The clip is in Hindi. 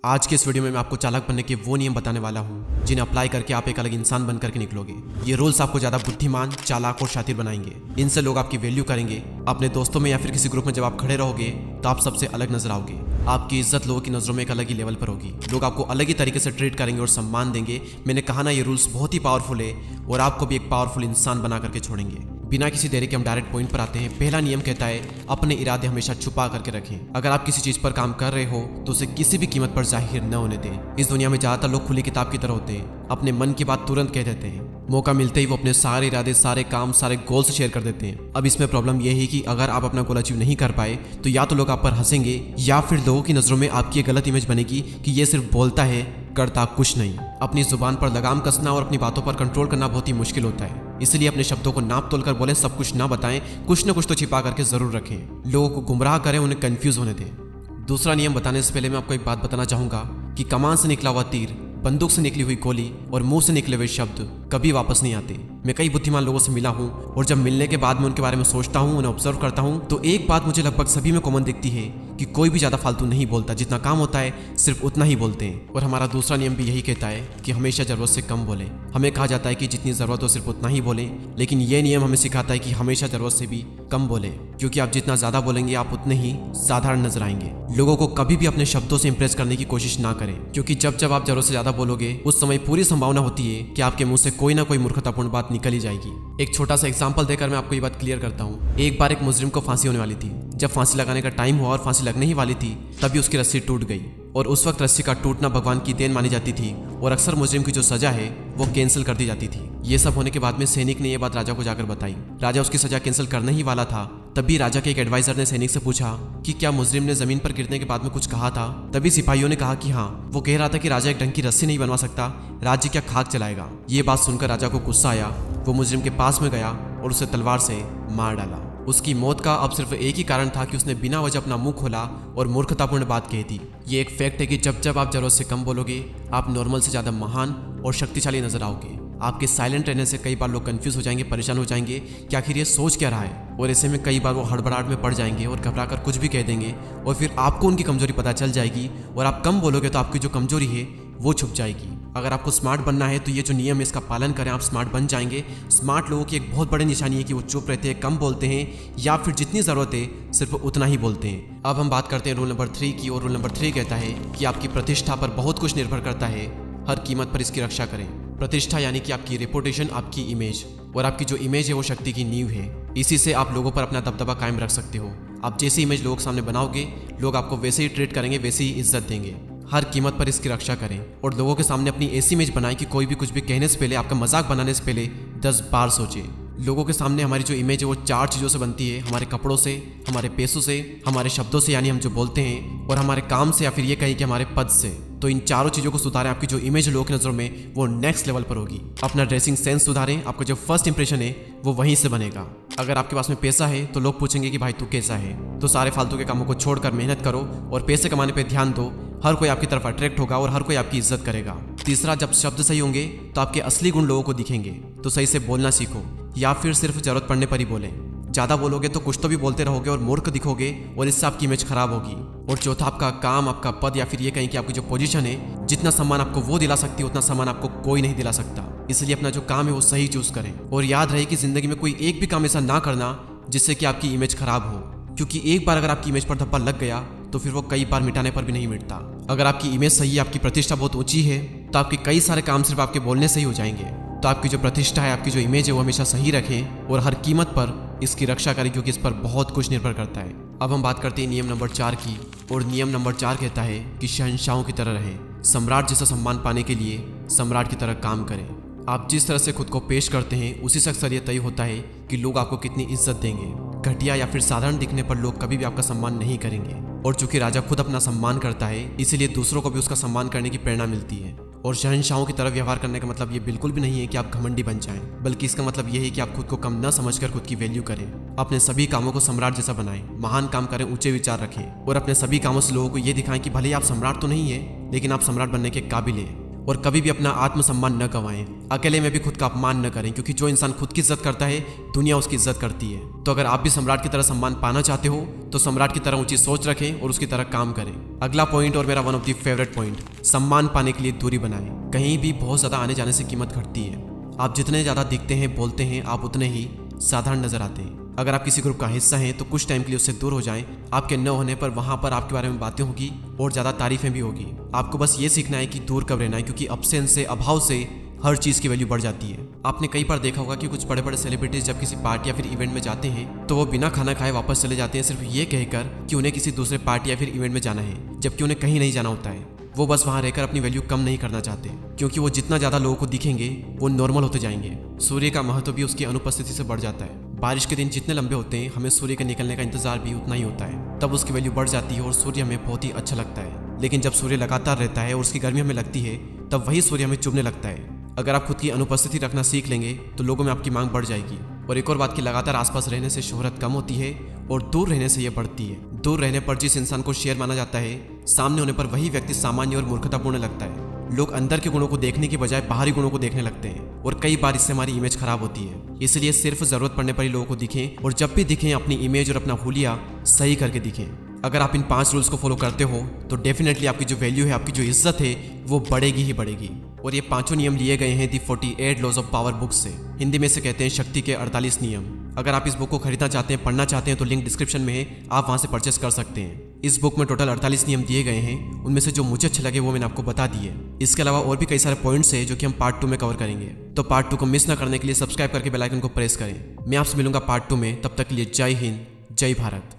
आज के इस वीडियो में मैं आपको चालाक बनने के वो नियम बताने वाला हूँ जिन्हें अप्लाई करके आप एक अलग इंसान बन करके निकलोगे। ये रूल्स आपको ज्यादा बुद्धिमान, चालाक और शातिर बनाएंगे। इनसे लोग आपकी वैल्यू करेंगे। अपने दोस्तों में या फिर किसी ग्रुप में जब आप खड़े रहोगे तो आप सबसे अलग नजर आओगे। आपकी इज्जत लोगों की नजरों में एक अलग ही लेवल पर होगी। लोग आपको अलग ही तरीके से ट्रीट करेंगे और सम्मान देंगे। मैंने कहा ना, ये रूल्स बहुत ही पावरफुल है और आपको भी एक पावरफुल इंसान बना करके छोड़ेंगे। बिना किसी देरी के हम डायरेक्ट पॉइंट पर आते हैं। पहला नियम कहता है अपने इरादे हमेशा छुपा करके रखें। अगर आप किसी चीज पर काम कर रहे हो तो उसे किसी भी कीमत पर जाहिर न होने दें। इस दुनिया में ज्यादातर लोग खुली किताब की तरह होते हैं, अपने मन की बात तुरंत कह देते हैं। मौका मिलते ही वो अपने सारे इरादे, सारे काम, सारे गोल्स शेयर कर देते हैं। अब इसमें प्रॉब्लम यह है कि अगर आप अपना गोल अचीव नहीं कर पाए तो या तो लोग आप पर हंसेंगे या फिर लोगों की नजरों में आपकी एक गलत इमेज बनेगी कि ये सिर्फ बोलता है, करता कुछ नहीं। अपनी जुबान पर लगाम कसना और अपनी बातों पर कंट्रोल करना बहुत ही मुश्किल होता है। इसलिए अपने शब्दों को नाप तोल कर बोले, सब कुछ ना बताएं, कुछ न कुछ तो छिपा करके जरूर रखें। लोगों को गुमराह करें, उन्हें कंफ्यूज होने दें। दूसरा नियम बताने से पहले मैं आपको एक बात बताना चाहूंगा कि कमान से निकला हुआ तीर, बंदूक से निकली हुई गोली और मुंह से निकले हुए शब्द कभी वापस नहीं आते। मैं कई बुद्धिमान लोगों से मिला हूं और जब मिलने के बाद मैं उनके बारे में सोचता हूं, उन्हें ऑब्जर्व करता हूं, तो एक बात मुझे लगभग सभी में कॉमन दिखती है कि कोई भी ज्यादा फालतू नहीं बोलता। जितना काम होता है सिर्फ उतना ही बोलते हैं। और हमारा दूसरा नियम भी यही कहता है कि हमेशा जरूरत से कम बोले। हमें कहा जाता है कि जितनी जरूरत हो सिर्फ उतना ही बोले, लेकिन यह नियम हमें सिखाता है कि हमेशा जरूरत से भी कम बोले, क्योंकि आप जितना ज्यादा बोलेंगे आप उतने ही साधारण नजर आएंगे। लोगों को कभी भी अपने शब्दों से इंप्रेस करने की कोशिश ना करें, क्योंकि जब जब आप जरूरत से ज्यादा बोलोगे उस समय पूरी संभावना होती है कि आपके मुंह से कोई ना कोई मूर्खतापूर्ण बात निकल ही जाएगी। एक छोटा सा एग्जांपल देकर मैं आपको ये बात क्लियर करता हूँ। एक बार एक मुजरिम को फांसी होने वाली थी। जब फांसी लगाने का टाइम हुआ और फांसी लगने ही वाली थी, तभी उसकी रस्सी टूट गई। और उस वक्त रस्सी का टूटना भगवान की देन मानी जाती थी और अक्सर मुजरिम की जो सजा है वो कैंसिल कर दी जाती थी। ये सब होने के बाद में सैनिक ने यह बात राजा को जाकर बताई। राजा उसकी सजा कैंसिल करने ही वाला था, तभी राजा के एक एडवाइजर ने सैनिक से पूछा कि क्या मुजरिम ने जमीन पर गिरने के बाद में कुछ कहा था। तभी सिपाहियों ने कहा कि हाँ, वो कह रहा था कि राजा एक ढंग की रस्सी नहीं बनवा सकता, राज्य क्या खाक चलाएगा। ये बात सुनकर राजा को गुस्सा आया। वो मुजरिम के पास में गया और उसे तलवार से मार डाला। उसकी मौत का अब सिर्फ एक ही कारण था कि उसने बिना वजह अपना मुंह खोला और मूर्खतापूर्ण बात कह दी। ये एक फैक्ट है कि जब जब आप जरूरत से कम बोलोगे आप नॉर्मल से ज्यादा महान और शक्तिशाली नजर आओगे। आपके साइलेंट रहने से कई बार लोग कंफ्यूज हो जाएंगे, परेशान हो जाएंगे कि आखिर ये सोच क्या रहा है, और ऐसे में कई बार वो हड़बड़ाहट में पड़ जाएंगे और घबरा कर कुछ भी कह देंगे और फिर आपको उनकी कमजोरी पता चल जाएगी और आप कम बोलोगे तो आपकी जो कमजोरी है वो छुप जाएगी। अगर आपको स्मार्ट बनना है तो ये जो नियम है इसका पालन करें, आप स्मार्ट बन जाएंगे। स्मार्ट लोगों की एक बहुत बड़ी निशानी है कि वो चुप रहते हैं, कम बोलते हैं या फिर जितनी जरूरत है सिर्फ उतना ही बोलते हैं। अब हम बात करते हैं रूल नंबर 3 की, और रूल नंबर 3 कहता है कि आपकी प्रतिष्ठा पर बहुत कुछ निर्भर करता है, हर कीमत पर इसकी रक्षा करें। प्रतिष्ठा यानी कि आपकी रेपुटेशन, आपकी इमेज, और आपकी जो इमेज है वो शक्ति की नींव है। इसी से आप लोगों पर अपना दबदबा कायम रख सकते हो। आप जैसी इमेज लोगों के सामने बनाओगे, लोग आपको वैसे ही ट्रीट करेंगे, वैसे ही इज्जत देंगे। हर कीमत पर इसकी रक्षा करें और लोगों के सामने अपनी ऐसी इमेज बनाएं कि कोई भी कुछ भी कहने से पहले, आपका मजाक बनाने से पहले 10 बार सोचे। लोगों के सामने हमारी जो इमेज है वो 4 चीज़ों से बनती है, हमारे कपड़ों से, हमारे पैसों से, हमारे शब्दों से यानी हम जो बोलते हैं, और हमारे काम से, या फिर ये कहीं कि हमारे पद से। तो इन चारों चीज़ों को सुधारें, आपकी जो इमेज लोगों की नज़रों में वो नेक्स्ट लेवल पर होगी। अपना ड्रेसिंग सेंस सुधारें, आपका जो फर्स्ट इंप्रेशन है वो वहीं से बनेगा। अगर आपके पास में पैसा है तो लोग पूछेंगे कि भाई तू कैसा है, तो सारे फालतू के कामों को छोड़कर मेहनत करो और पैसे कमाने पर ध्यान दो। हर कोई आपकी तरफ अट्रैक्ट होगा और हर कोई आपकी इज्जत करेगा। तीसरा, जब शब्द सही होंगे तो आपके असली गुण लोगों को दिखेंगे। तो सही से बोलना सीखो या फिर सिर्फ जरूरत पड़ने पर ही बोलें। ज्यादा बोलोगे तो कुछ तो भी बोलते रहोगे और मूर्ख दिखोगे और इससे आपकी इमेज खराब होगी। और चौथा, आपका काम, आपका पद, या फिर ये कहीं कि आपकी जो पोजीशन है, जितना सम्मान आपको वो दिला सकती है उतना सम्मान आपको कोई नहीं दिला सकता। इसलिए अपना जो काम है वो सही चूज करें। और याद रहे कि जिंदगी में कोई एक भी काम ऐसा ना करना जिससे कि आपकी इमेज खराब हो, क्योंकि एक बार अगर आपकी इमेज पर धब्बा लग गया तो फिर वो कई बार मिटाने पर भी नहीं मिटता। अगर आपकी इमेज सही है, आपकी प्रतिष्ठा बहुत ऊंची है, तो आपके कई सारे काम सिर्फ आपके बोलने से ही हो जाएंगे। तो आपकी जो प्रतिष्ठा है, आपकी जो इमेज है वो हमेशा सही रखें और हर कीमत पर इसकी रक्षा करें, क्योंकि इस पर बहुत कुछ निर्भर करता है। अब हम बात करते हैं नियम नंबर 4 की, और नियम नंबर 4 कहता है कि शहंशाहों की तरह रहें। सम्राट जैसा सम्मान पाने के लिए सम्राट की तरह काम करें। आप जिस तरह से खुद को पेश करते हैं उसी से अक्सर यह तय होता है कि लोग आपको कितनी इज्जत देंगे। घटिया या फिर साधारण दिखने पर लोग कभी भी आपका सम्मान नहीं करेंगे। और चूंकि राजा खुद अपना सम्मान करता है, इसीलिए दूसरों को भी उसका सम्मान करने की प्रेरणा मिलती है। और शहंशाहों की तरह व्यवहार करने का मतलब ये बिल्कुल भी नहीं है कि आप घमंडी बन जाएं, बल्कि इसका मतलब ये है कि आप खुद को कम न समझकर खुद की वैल्यू करें। अपने सभी कामों को सम्राट जैसा बनाएं, महान काम करें, ऊंचे विचार रखें और अपने सभी कामों से लोगों को ये दिखाएं कि भले ही आप सम्राट तो नहीं है, लेकिन आप सम्राट बनने के काबिल हैं। और कभी भी अपना आत्मसम्मान न गंवाएं। अकेले में भी खुद का अपमान न करें, क्योंकि जो इंसान खुद की इज्जत करता है दुनिया उसकी इज्जत करती है। तो अगर आप भी सम्राट की तरह सम्मान पाना चाहते हो तो सम्राट की तरह ऊंची सोच रखें और उसकी तरह काम करें। अगला पॉइंट और मेरा one of the favourite point, सम्मान पाने के लिए दूरी बनाएं। कहीं भी बहुत ज्यादा आने जाने से कीमत घटती है। आप जितने ज्यादा दिखते हैं, बोलते हैं, आप उतने ही साधारण नजर आते हैं। अगर आप किसी ग्रुप का हिस्सा हैं तो कुछ टाइम के लिए उससे दूर हो जाएं। आपके न होने पर वहां पर आपके बारे में बातें होगी और ज्यादा तारीफें भी होगी। आपको बस ये सीखना है कि दूर कब रहना है, क्योंकि अब्सेंस से, अभाव से हर चीज की वैल्यू बढ़ जाती है। आपने कई बार देखा होगा कि कुछ बड़े बड़े सेलिब्रिटीज जब किसी पार्टी या फिर इवेंट में जाते हैं तो वो बिना खाना खाए वापस चले जाते हैं, सिर्फ ये कहकर कि उन्हें किसी दूसरे पार्टी या फिर इवेंट में जाना है, जबकि उन्हें कहीं नहीं जाना होता है। वो बस वहां रहकर अपनी वैल्यू कम नहीं करना चाहते, क्योंकि वो जितना ज्यादा लोगों को दिखेंगे वो नॉर्मल होते जाएंगे। सूर्य का महत्व भी उसकी अनुपस्थिति से बढ़ जाता है। बारिश के दिन जितने लंबे होते हैं, हमें सूर्य के निकलने का इंतजार भी उतना ही होता है। तब उसकी वैल्यू बढ़ जाती है और सूर्य हमें बहुत ही अच्छा लगता है। लेकिन जब सूर्य लगातार रहता है और उसकी गर्मी हमें लगती है, तब वही सूर्य हमें चुभने लगता है। अगर आप खुद की अनुपस्थिति रखना सीख लेंगे तो लोगों में आपकी मांग बढ़ जाएगी। और एक और बात कि लगातार आसपास रहने से शोहरत कम होती है और दूर रहने से यह बढ़ती है। दूर रहने पर जिस इंसान को शेर माना जाता है, सामने होने पर वही व्यक्ति सामान्य और मूर्खतापूर्ण लगता है। लोग अंदर के गुणों को देखने की बजाय बाहरी गुणों को देखने लगते हैं और कई बार इससे हमारी इमेज खराब होती है। इसलिए सिर्फ जरूरत पड़ने पर ही लोगों को दिखें और जब भी दिखें अपनी इमेज और अपना हुलिया सही करके दिखें। अगर आप इन 5 रूल्स को फॉलो करते हो तो डेफिनेटली आपकी जो वैल्यू है, आपकी जो इज्जत है, वो बढ़ेगी ही बढ़ेगी। और ये 5 नियम लिए गए हैं दी 48 लॉज ऑफ पावर बुक से। हिंदी में से कहते हैं शक्ति के 48 नियम। अगर आप इस बुक को खरीदना चाहते हैं, पढ़ना चाहते हैं तो लिंक डिस्क्रिप्शन में है, आप वहां से परचेस कर सकते हैं। इस बुक में टोटल 48 नियम दिए गए हैं। उनमें से जो मुझे अच्छे लगे वो मैंने आपको बता दिए। इसके अलावा और भी कई सारे पॉइंट्स हैं जो कि हम पार्ट 2 में कवर करेंगे। तो पार्ट 2 को मिस ना करने के लिए सब्सक्राइब करके बेल आइकन को प्रेस करें। मैं आपसे मिलूंगा पार्ट 2 में। तब तक के लिए जय हिंद, जय भारत।